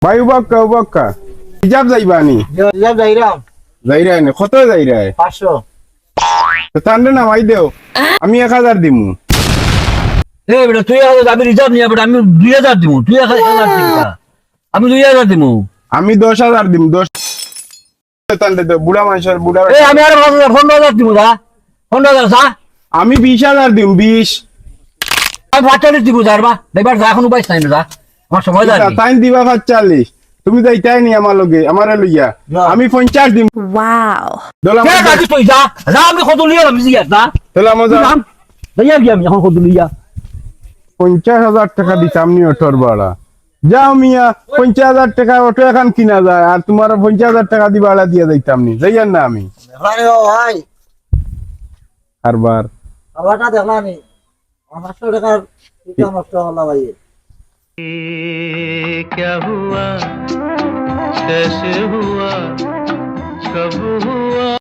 ভাই উবাক্কা হিজাব যাইবানি হিজাব যাইরাম যাইরাই না কত যাইরাই 500 তো তান্ডে না ভাই দেও আমি 1000 দিমু এ বেটা তুই আমি রিজার্ভ নিয়ে বেটা আমি 2000 দিমু তুই 1000 দিবি আমি 2000 দিমু আমি 10000 দিমু 10 তান্ডে তো বুড়া মানুষের বুড়া এ আমি আর 15000 দিমু দা 15000 সা আমি 20000 দিম 20 আমি 45 দিমু যারবা দেখবার যা এখন উপায় নাই না আমার সময় যায় তাইন দিবা 45 তুমি যাইতাই নি আমার লগে আমারে লইয়া আমি 50 দিম Wow. দলা কে কাটি তুই যা যা আমি কত লিয়া আমি জিয়া না দলা মজা যাইয়া গিয়া আমি এখন কত লিয়া 50000 টাকা দিতাম নি অটোর ভাড়া যাও মিয়া 50000 টাকা অটো এখন কিনা যায় আর তোমার 50000 টাকা দি ভাড়া দিয়ে যাইতাম নি যাইয়ান না আমি আরে ও ভাই আরবার আবারটা দেখলানি 500 টাকার টিকা নষ্ট হলো ভাই क्या हुआ कैसे हुआ कब हुआ